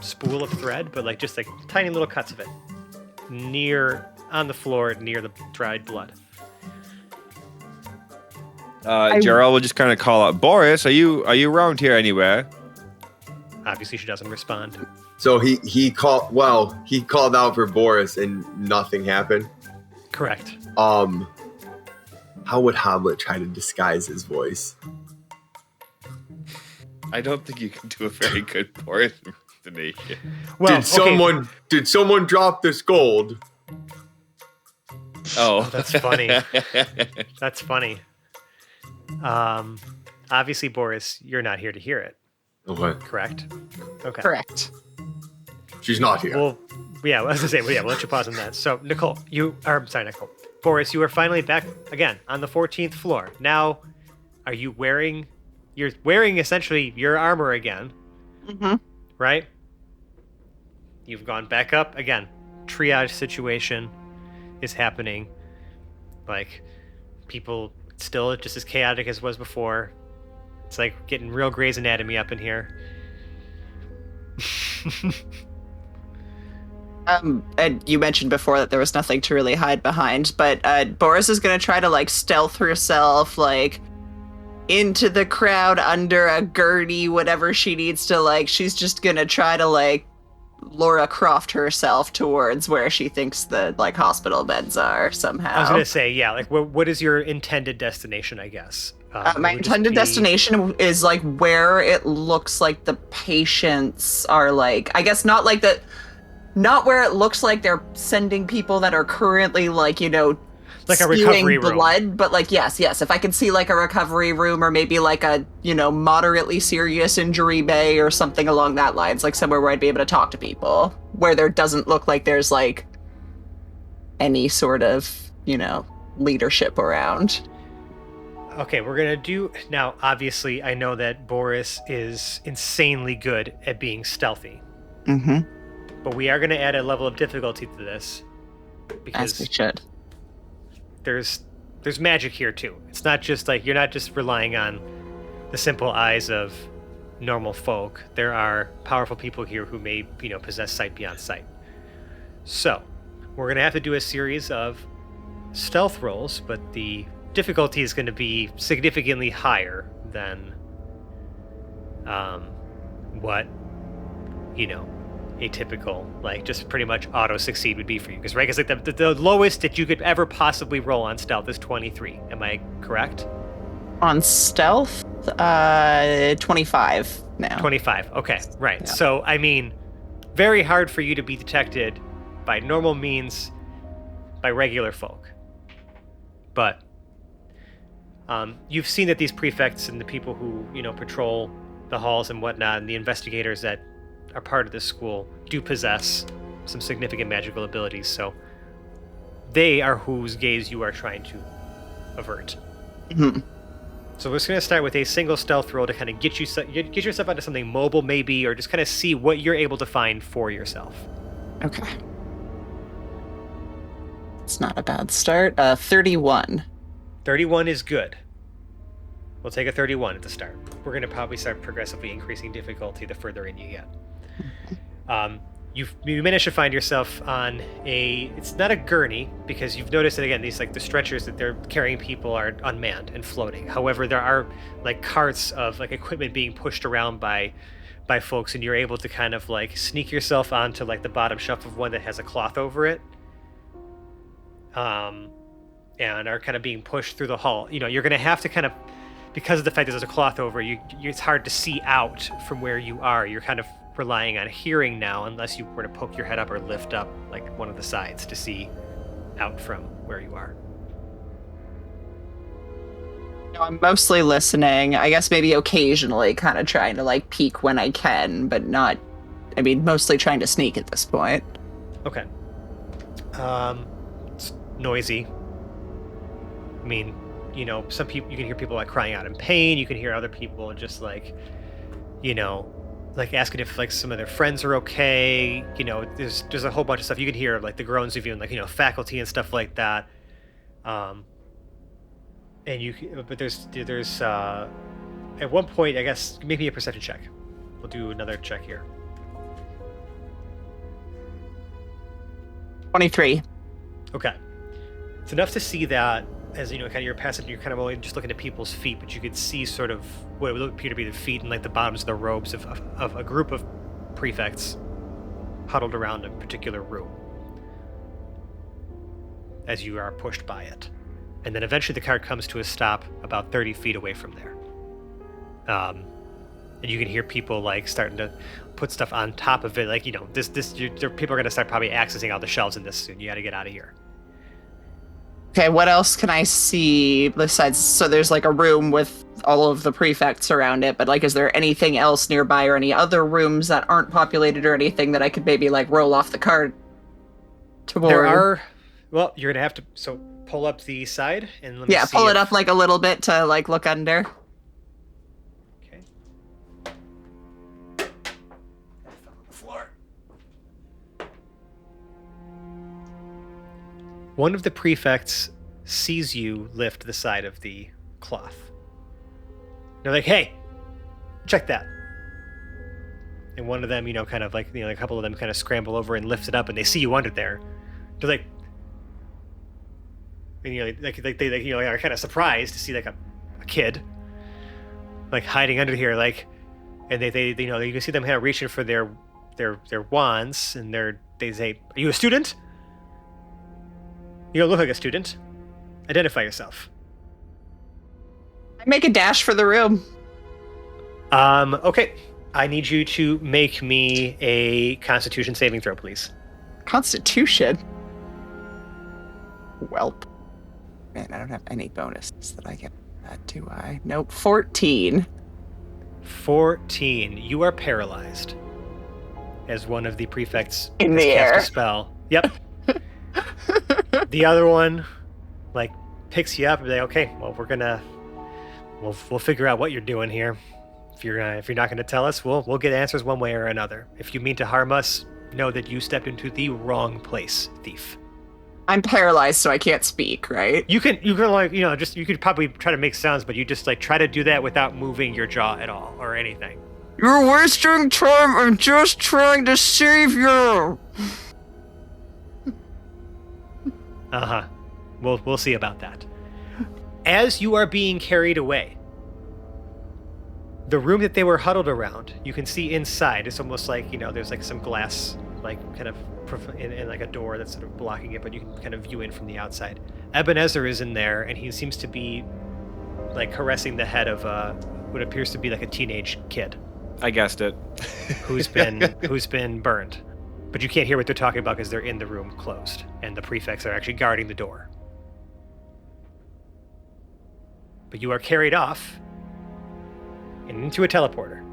spool of thread, but just tiny little cuts of it on the floor near the dried blood. Jarrell will just kind of call out, Boris, are you around here anywhere? Obviously, she doesn't respond. So he called out for Boris and nothing happened. Correct. How would Hoblet try to disguise his voice? I don't think you can do a very good Boris impersonation. Well, Did someone drop this gold? Oh, that's funny. That's funny. Obviously, Boris, you're not here to hear it. Okay. Correct? Okay. Correct. She's not here. Well, yeah, I was going to say, we'll let you pause on that. So, Nicole, Boris, you are finally back again on the 14th floor. Now, you're wearing essentially your armor again, Mm-hmm. right? You've gone back up again. Triage situation is happening. People still just as chaotic as was before. It's getting real Grey's Anatomy up in here. And you mentioned before that there was nothing to really hide behind, but Boris is going to try to stealth herself into the crowd under a gurney, whatever she needs to she's just going to try to Laura Croft herself towards where she thinks the hospital beds are somehow. I was going to say, yeah, what is your intended destination, I guess? My intended destination is where it looks like the patients are I guess not not where it looks like they're sending people that are currently a recovery room. Blood, but yes, if I could see a recovery room or maybe a moderately serious injury bay or something along that lines, somewhere where I'd be able to talk to people, where there doesn't look like there's any sort of leadership around. Okay, we're gonna do now. Obviously, I know that Boris is insanely good at being stealthy. Mm-hmm. But we are going to add a level of difficulty to this because as we should. There's magic here too. It's not just you're not just relying on the simple eyes of normal folk. There are powerful people here who may, possess sight beyond sight. So, we're going to have to do a series of stealth rolls, but the difficulty is going to be significantly higher than what a typical just pretty much auto succeed would be for you, because right, because the lowest that you could ever possibly roll on stealth is 23. Am I correct? On stealth, 25 now. 25. Okay, right. Yeah. So I mean, very hard for you to be detected by normal means by regular folk, but you've seen that these prefects and the people who patrol the halls and whatnot, and the investigators that are part of this school do possess some significant magical abilities, so they are whose gaze you are trying to avert. Mm-hmm. So we're just going to start with a single stealth roll to kind of get yourself onto something mobile, maybe, or just kind of see what you're able to find for yourself. Okay. It's not a bad start. 31. 31 is good. We'll take a 31 at the start. We're going to probably start progressively increasing difficulty the further in you get. you managed to find yourself on it's not a gurney, because you've noticed that again, these like the stretchers that they're carrying people are unmanned and floating. However, there are like carts of like equipment being pushed around by folks, and you're able to kind of like sneak yourself onto like the bottom shelf of one that has a cloth over it. And are kind of being pushed through the hall. You're going to have to kind of, because of the fact that there's a cloth over you, it's hard to see out from where you are. You're kind of relying on hearing now, unless you were to poke your head up or lift up like one of the sides to see out from where you are. I'm mostly listening. I guess maybe occasionally kind of trying to like peek when I can, but not, mostly trying to sneak at this point. Okay. It's noisy. Some people, you can hear people like crying out in pain. You can hear other people just like, like asking if like some of their friends are okay. There's a whole bunch of stuff. You can hear like the groans of even like, faculty and stuff like that. But there's at one point, I guess, maybe a perception check. We'll do another check here. 23. Okay. It's enough to see that as, kind of you're passing, you're kind of only just looking at people's feet, but you could see sort of what would appear to be the feet and like the bottoms of the robes of a group of prefects huddled around a particular room as you are pushed by it. And then eventually the cart comes to a stop about 30 feet away from there. And you can hear people like starting to put stuff on top of it. Like, people are going to start probably accessing all the shelves in this soon. You got to get out of here. Okay, what else can I see besides, so there's like a room with all of the prefects around it, but like is there anything else nearby or any other rooms that aren't populated or anything that I could maybe like roll off the cart toward? There are, well, you're going to have to, so pull up the side and let me see pull it up like a little bit to like look under. Okay. That fell on the floor. One of the prefects sees you lift the side of the cloth. They're like, "Hey, check that." And one of them, kind of like, a couple of them kind of scramble over and lift it up, and they see you under there. They're like, and, they are kind of surprised to see like a kid like hiding under here, like, and they you can see them kind of reaching for their wands, and they say, "Are you a student? You don't look like a student. Identify yourself." I make a dash for the room. Okay. I need you to make me a Constitution saving throw, please. Constitution? Welp. Man, I don't have any bonuses that I get. Do I? Nope. 14. 14. You are paralyzed. As one of the prefects in has the cast air. A spell. Yep. The other one, like, picks you up and be like, "Okay, well, we'll figure out what you're doing here. If you're not gonna tell us, we'll get answers one way or another. If you mean to harm us, know that you stepped into the wrong place, thief." I'm paralyzed, so I can't speak, right? You can like, you could probably try to make sounds, but you just like try to do that without moving your jaw at all or anything. You're wasting time. I'm just trying to save you. Uh-huh. We'll see about that. As you are being carried away, the room that they were huddled around, you can see inside. It's almost like, there's like some glass, like kind of in like a door that's sort of blocking it, but you can kind of view in from the outside. Ebenezer is in there, and he seems to be like caressing the head of what appears to be like a teenage kid. I guessed it. who's been burned. But you can't hear what they're talking about because they're in the room closed, and the prefects are actually guarding the door. But you are carried off and into a teleporter.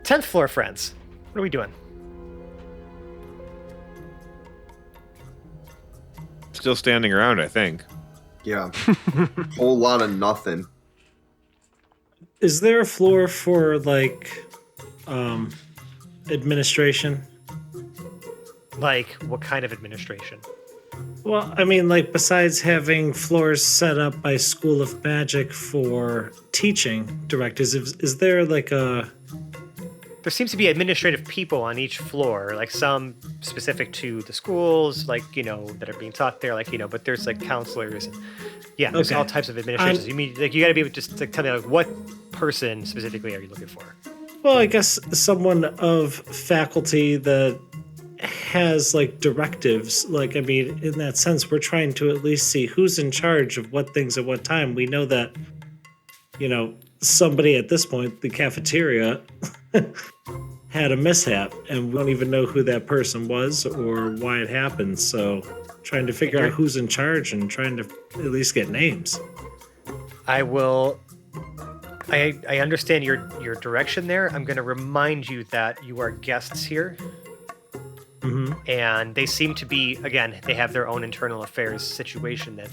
10th floor, friends. What are we doing? Still standing around, I think. Yeah. Whole lot of nothing. Is there a floor for like administration? Like, what kind of administration? Well, I mean, like, besides having floors set up by School of Magic for teaching directives, is there like a there seems to be administrative people on each floor, like some specific to the schools, like, that are being taught there, like, but there's like counselors. And, yeah, there's all types of administrations. You mean, like, you got to be able to just like, tell me, like, what person specifically are you looking for? Well, I guess someone of faculty that has like directives. Like, I mean, in that sense, we're trying to at least see who's in charge of what things at what time. We know that, somebody at this point, the cafeteria, had a mishap, and we don't even know who that person was or why it happened. So, trying to figure out who's in charge and trying to at least get names. I understand your direction there. I'm going to remind you that you are guests here. Mm-hmm. And they seem to be, again, they have their own internal affairs situation that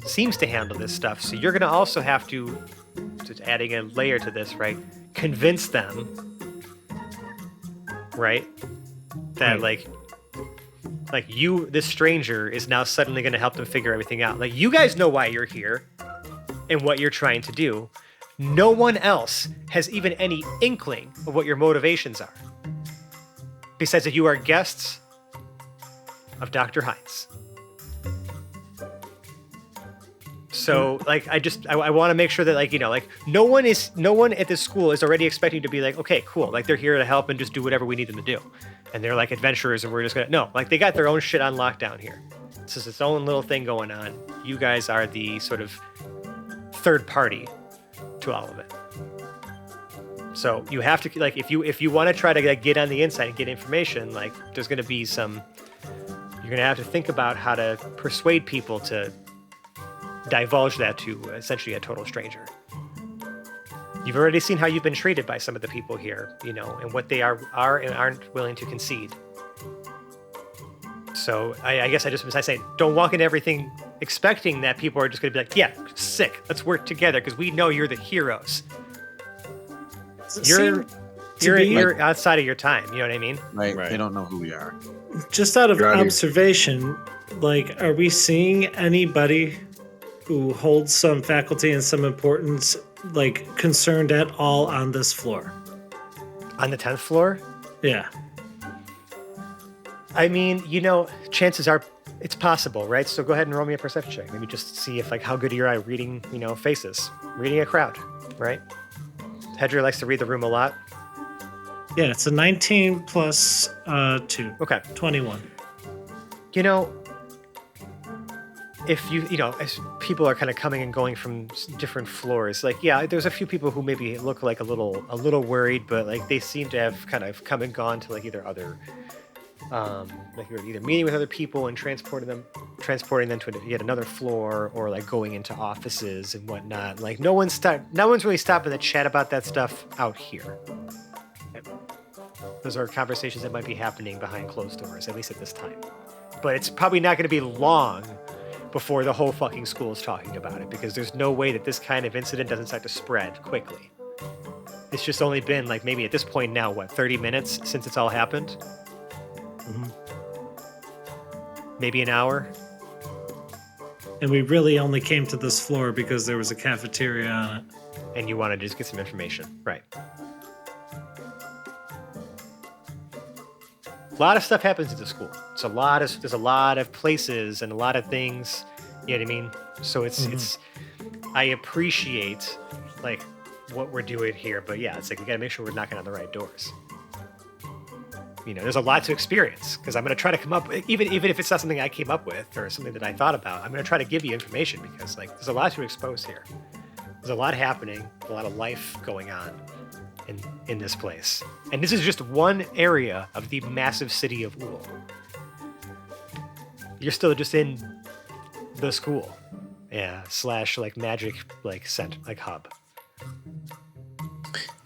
seems to handle this stuff. So you're going to also have to, just adding a layer to this, right? Convince them, right? That like you, this stranger, is now suddenly going to help them figure everything out. Like, you guys know why you're here and what you're trying to do. No one else has even any inkling of what your motivations are. Besides that you are guests of Dr. Hines. So, like, I want to make sure that, like, no one at this school is already expecting to be like, okay, cool. Like, they're here to help and just do whatever we need them to do. And they're like adventurers and we're just no, like, they got their own shit on lockdown here. It's just its own little thing going on. You guys are the sort of third party to all of it. So you have to, like, if you want to try to, like, get on the inside and get information, like, there's going to be you're going to have to think about how to persuade people to divulge that to essentially a total stranger. You've already seen how you've been treated by some of the people here, and what they are and aren't willing to concede. So I guess I say, don't walk into everything expecting that people are just going to be like, yeah, sick, let's work together because we know you're the heroes. You're outside of your time, you know what I mean? Right. They don't know who we are. Just out of observation, like, are we seeing anybody who holds some faculty and some importance, like, concerned at all on this floor? On the 10th floor? Yeah. I mean, chances are it's possible, right? So go ahead and roll me a perception check. Maybe just see if, like, how good are your eye reading, faces, reading a crowd, right? Hedger likes to read the room a lot. Yeah, it's a 19 plus 2. Okay. 21. If as people are kind of coming and going from different floors, like, yeah, there's a few people who maybe look like a little worried, but, like, they seem to have kind of come and gone to, like, either other, like, you're either meeting with other people and transporting them to yet another floor, or, like, going into offices and whatnot. Like, no one's really stopping to chat about that stuff out here. Those are conversations that might be happening behind closed doors, at least at this time. But it's probably not going to be long before the whole fucking school is talking about it, because there's no way that this kind of incident doesn't start to spread quickly. It's just only been, like, maybe at this point now, 30 minutes since it's all happened? Mm-hmm. Maybe an hour? And we really only came to this floor because there was a cafeteria on it. And you wanted to just get some information. Right. A lot of stuff happens at the school. There's a lot of places and a lot of things, you know what I mean? So it's I appreciate, like, what we're doing here, but yeah, it's like we gotta make sure we're knocking on the right doors. There's a lot to experience, because I'm gonna try to come up, even if it's not something I came up with or something that I thought about, I'm gonna try to give you information, because, like, there's a lot to expose here. There's a lot happening, a lot of life going on in this place. And this is just one area of the massive city of Uhl. You're still just in the school. Yeah, / like magic, like center, like hub.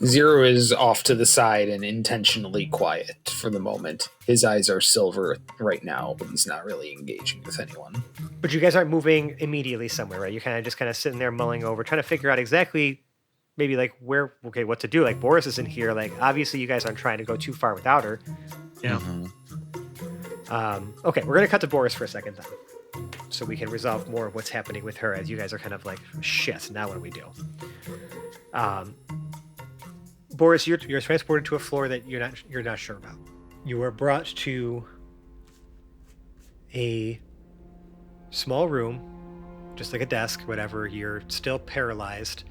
Zero is off to the side and intentionally quiet for the moment. His eyes are silver right now, but he's not really engaging with anyone. But you guys aren't moving immediately somewhere, right? You're kind of sitting there mulling over, trying to figure out exactly maybe, like, what to do. Like, Boris isn't here. Like, obviously you guys aren't trying to go too far without her. Yeah. Okay, we're going to cut to Boris for a second then, so we can resolve more of what's happening with her, as you guys are kind of like, shit, now what do we do? Boris, you're transported to a floor that you're not sure about. You are brought to a small room, just like a desk, whatever. You're still paralyzed.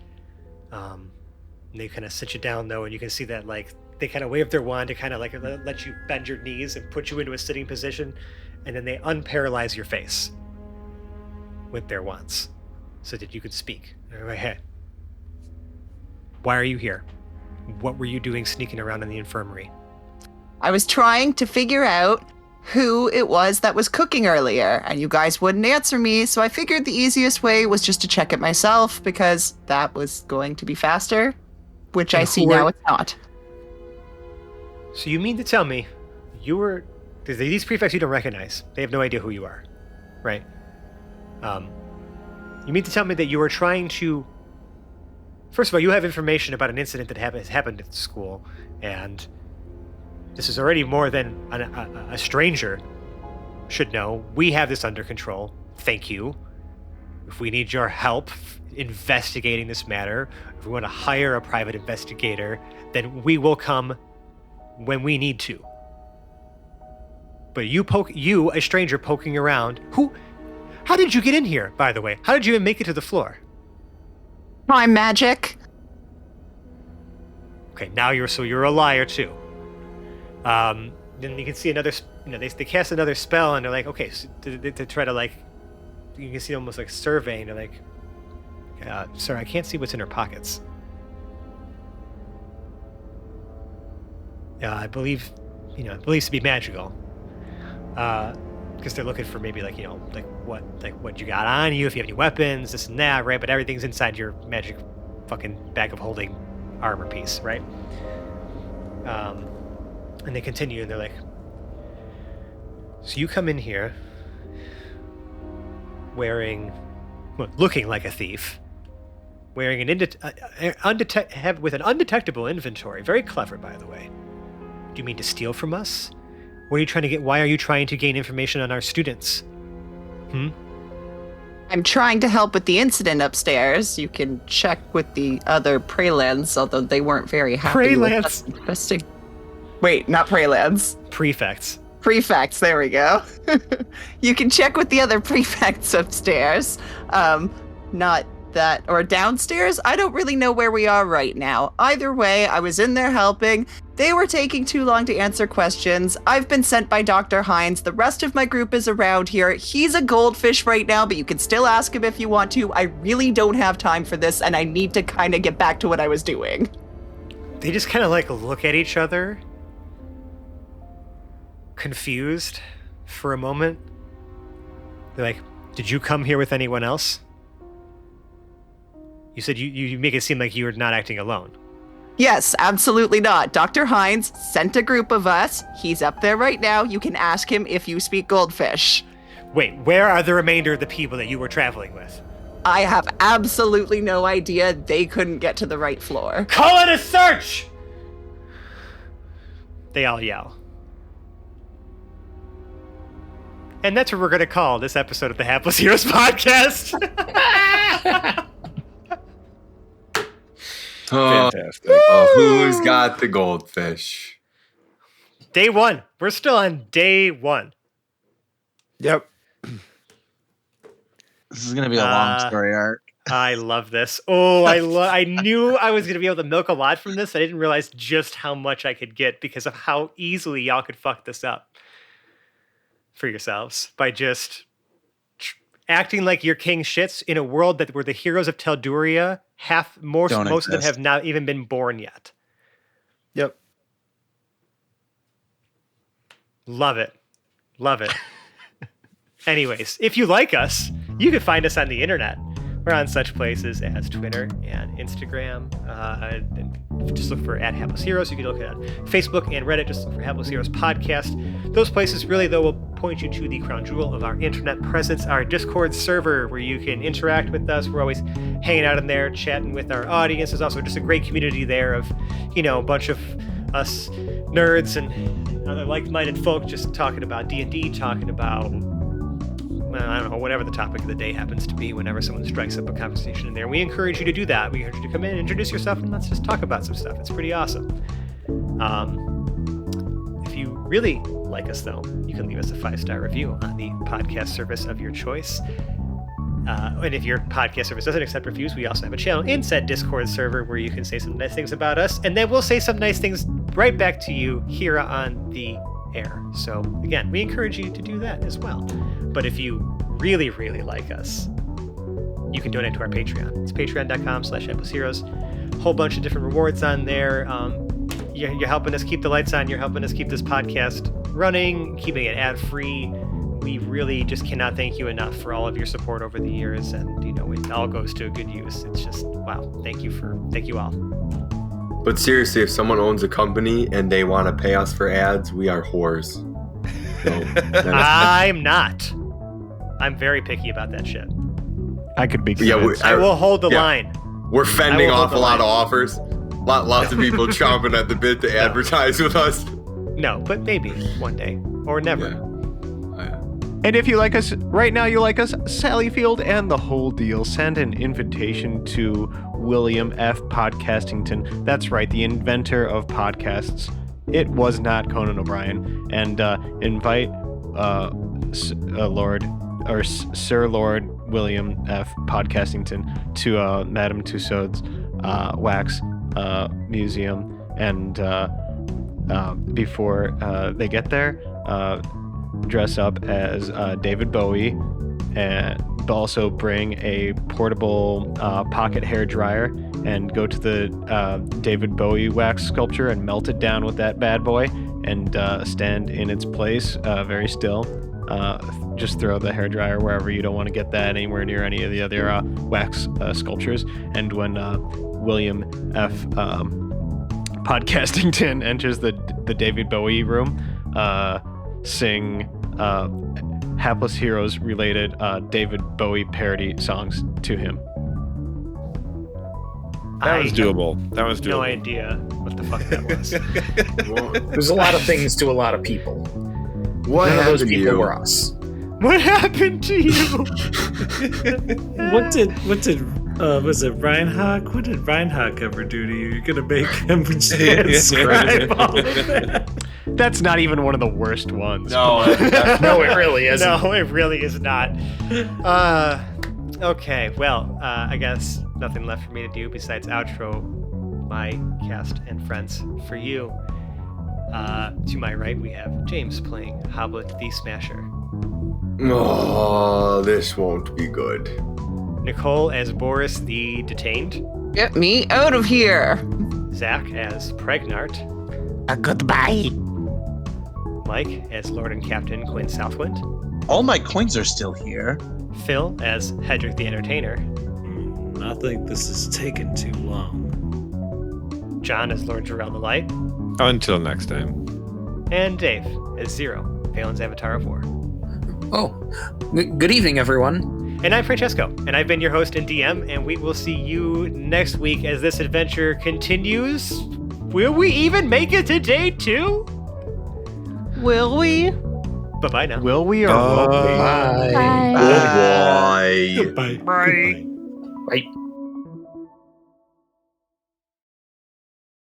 They kind of sit you down though, and you can see that like they kind of wave their wand to kind of like let you bend your knees and put you into a sitting position, and then they unparalyze your face with their wands so that you can speak. They're like, hey, why are you here? What were you doing sneaking around in the infirmary? I was trying to figure out who it was that was cooking earlier, and you guys wouldn't answer me, so I figured the easiest way was just to check it myself, because that was going to be faster, which I see now it's not. So you mean to tell me you were... Because these prefects you don't recognize. They have no idea who you are, right? You mean to tell me that you were trying to... First of all, you have information about an incident that has happened at the school, and this is already more than a stranger should know. We have this under control. Thank you. If we need your help investigating this matter, if we want to hire a private investigator, then we will come when we need to. But you, a stranger poking around, how did you get in here, by the way? How did you even make it to the floor? Time magic. Okay, now you're a liar too. Then you can see another, they cast another spell, and they're like, okay, so to try to like, you can see almost like surveying. They're like, sir, I can't see what's in her pockets. I believe, it believes to be magical. Because they're looking for maybe what you got on you, if you have any weapons, this and that, right? But everything's inside your magic fucking bag of holding armor piece, right? And they continue, and they're like, so you come in here looking like a thief, wearing with an undetectable inventory. Very clever, by the way. Do you mean to steal from us? What are you trying to get? Why are you trying to gain information on our students? I'm trying to help with the incident upstairs. You can check with the other Prelans, although they weren't very happy with us investing. Wait, not Prelans. Prefects. Prefects, there we go. You can check with the other prefects upstairs. Not that, or downstairs. I don't really know where we are right now. Either way, I was in there helping. They were taking too long to answer questions. I've been sent by Dr. Hines. The rest of my group is around here. He's a goldfish right now, but you can still ask him if you want to. I really don't have time for this, and I need to kind of get back to what I was doing. They just kind of like look at each other, confused for a moment. They're like, did you come here with anyone else? You said you make it seem like you were not acting alone. Yes, absolutely not. Dr. Hines sent a group of us. He's up there right now. You can ask him if you speak goldfish. Wait, where are the remainder of the people that you were traveling with? I have absolutely no idea. They couldn't get to the right floor. Call it a search! They all yell. And that's what we're going to call this episode of the Hapless Heroes podcast. Fantastic. Who's got the goldfish? Day one. We're still on day one. Yep. This is going to be a long story arc. I love this. Oh, I knew I was going to be able to milk a lot from this. I didn't realize just how much I could get because of how easily y'all could fuck this up for yourselves by just acting like you're king shits in a world where the heroes of Telduria, most of them have not even been born yet. Yep. Love it. Love it. Anyways, if you like us, you can find us on the internet. We're on such places as Twitter and Instagram. And just look for @HaplessHeroes. You can look at Facebook and Reddit. Just look for Hapless Heroes Podcast. Those places really, though, will point you to the crown jewel of our internet presence, our Discord server, where you can interact with us. We're always hanging out in there, chatting with our audience. There's also just a great community there of, a bunch of us nerds and other like-minded folk just talking about D&D, talking about I don't know, whatever the topic of the day happens to be whenever someone strikes up a conversation in there. We encourage you to do that. We encourage you to come in, introduce yourself, and let's just talk about some stuff. It's pretty awesome. If you really like us, though, you can leave us a 5-star review on the podcast service of your choice. And if your podcast service doesn't accept reviews, we also have a channel in said Discord server where you can say some nice things about us, and then we'll say some nice things right back to you here on the air. So again, we encourage you to do that as well. But if you really, really like us, you can donate to our Patreon. It's patreon.com/EmplessHeroes. Whole bunch of different rewards on there. You're helping us keep the lights on. You're helping us keep this podcast running, keeping it ad-free. We really just cannot thank you enough for all of your support over the years, and it all goes to a good use. It's just wow. Thank you all. But seriously, if someone owns a company and they want to pay us for ads, we are whores. So, I'm not. I'm very picky about that shit. I could be Yeah, convinced. I will hold the line. we're fending I will off a hold the lot of line. offers. Lots of people chomping at the bit to advertise with us. No, but maybe one day or never. Yeah. And if you like us right now, you like us, Sally Field and the whole deal, send an invitation to William F. Podcastington. That's right, the inventor of podcasts. It was not Conan O'Brien. And invite Sir Lord William F. Podcastington to Madame Tussauds Wax Museum. And before they get there, dress up as David Bowie, and also bring a portable pocket hair dryer and go to the David Bowie wax sculpture and melt it down with that bad boy and stand in its place very still. Just throw the hair dryer wherever. You don't want to get that anywhere near any of the other wax sculptures. And when William F. Podcastington enters the David Bowie room, sing Hapless Heroes related David Bowie parody songs to him. That was doable. That was doable. No idea what the fuck that was. There's a lot of things to a lot of people. What None of those happened to people you? were us. What happened to you? What did was it Reinhawk? What did Reinhawk ever do to you? You're gonna make him transcribe all of that. That's not even one of the worst ones. No, No, it really isn't. No, it really is not. Okay, well, I guess nothing left for me to do besides outro my cast and friends for you. To my right, we have James playing Hoblet the Smasher, Oh, this won't be good. Nicole as Boris the Detained, Get me out of here. Zach as Pregnart, Goodbye. Mike as Lord and Captain Quinn Southwind, All my coins are still here. Phil as Hedrick the Entertainer, I think this is taking too long. John as Lord Jarrell the Light, Until next time. and Dave as Zero, Phelan's Avatar of War. Oh, good evening, everyone. And I'm Francesco, and I've been your host and DM, and we will see you next week as this adventure continues. Will we even make it to day 2? Will we? Bye-bye now. Will we or won't we? Bye. Bye. Goodbye. Bye. Goodbye. Right.